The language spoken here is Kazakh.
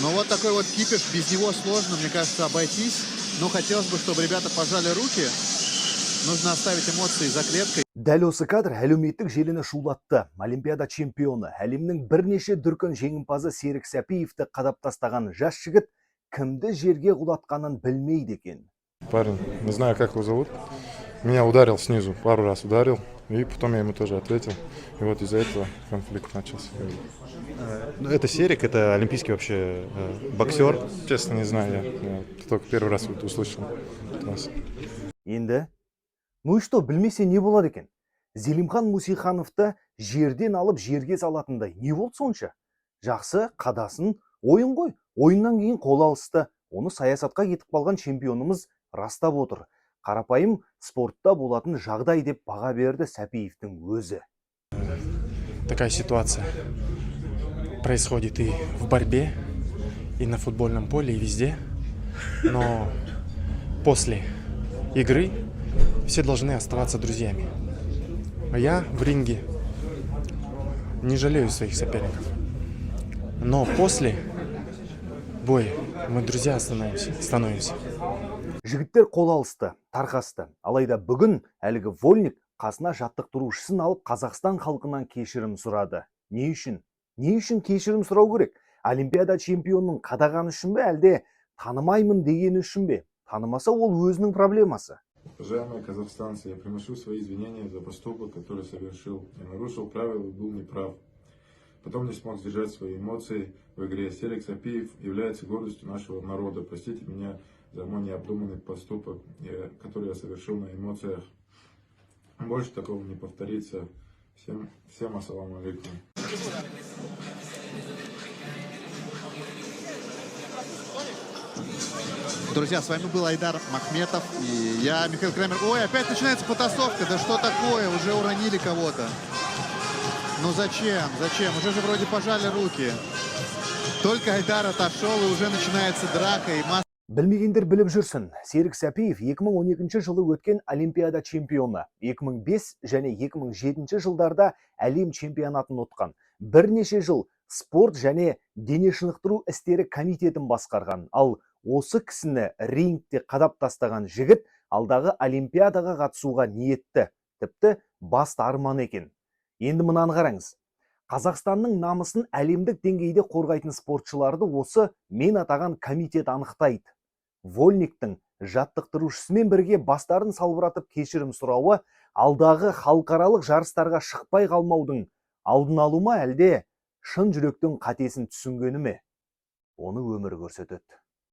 Но вот такой вот кипиш, без него сложно, мне кажется, обойтись. Но хотелось бы, чтобы ребята пожали руки. Нужно оставить эмоции за клеткой. Дәл осы кадр әлеуметтік желіні шулатты. Олимпиада чемпионы, әлемнің бірнеше дүркін жеңімпазы Серік Сәпиевті қадап тастаған жас жігіт кімді жерге құлатқанын білмейді екен. Парень, не знаю, как его зовут, меня ударил снизу, пару раз ударил, и потом я ему тоже ответил. И вот из-за этого конфликт начался. Это Серик, это олимпийский вообще боксер. Честно, не знаю, я только первый раз вот услышал от вас. Енді, ну и что, білмесе не болады екен? Зелимхан Мусихановты жерден алып жерге салатындай не болды сонша? Жақсы, қадасын, ойын ғой. Ойыннан кейін қол алысты. Оны саясатқа кетіп қалған чемпионымыз растап отыр. Қарапайым спортта болатын жағдай деп баға берді Сәпиевтің өзі. Такая ситуация происходит и в борьбе, и на футбольном поле, и везде. Но после игры все должны оставаться друзьями. А я в ринге не жалею своих соперников. Но после боя мы друзья становимся. Жігіттер қол алысты, тарқасты. Алайда бүгін әлгі Вольник қасына жаттықтырушысын алып Қазақстан халқынан кешірім сұрады. Не үшін? Не үшін кешірім сұрау керек? Олимпиада чемпионның қадағаны үшін бе, әлде танымаймын дегені үшін бе? Танымаса ол өзінің проблемасы. Уважаемые казахстанцы, я приношу свои извинения за поступок, который совершил. Я нарушил правила и был неправ. Потом не смог сдержать свои эмоции в игре. Серик Сапиев является гордостью нашего народа. Простите меня за мой необдуманный поступок, который я совершил на эмоциях. Больше такого не повторится. Всем ассаламу алейкум. Друзья, с вами был Айдар Махметов и я, Михаил Крамер. Ой, опять начинается потасовка. Да что такое? Уже уронили кого-то. Ну зачем? Зачем? Уже же вроде пожали руки. Только Айдар отошел и уже начинается драка и масса. Білмегендер біліп жүрсін. Серік Сәпиев 2012 жылы өткен Олимпиада чемпионы. 2005 және 2007 жылдарда әлем чемпионатын ұтқан. Бірнеше жыл спорт және дене шынықтыру істері комитетін басқарған. Ал осы кісіні рингте қадап тастаған жігіт алдағы Олимпиадаға қатысуға ниетті. Тіпті басты арман екен. Енді мынаны қараңыз. Қазақстанның намысын әлемдік деңгейде қорғайтын спортшыларды осы мен атаған комитет анықтайды. Вольниктің жаттықтырушысымен бірге бастарын салбыратып кешірім сұрауы алдағы халықаралық жарыстарға шықпай қалмаудың алдын алу ма, әлде шын жүректің қатесін түсінгені ме? Оны өмір көрсетеді.